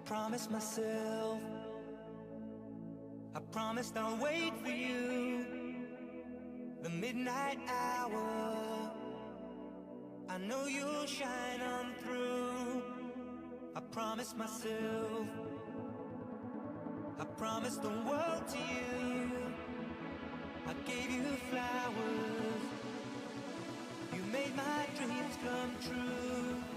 promised myself, I promised I'll wait for you. The midnight hour, I know you'll shine on through. I promised myself, I promised the world to you. I gave you flowers, you made my dreams come true.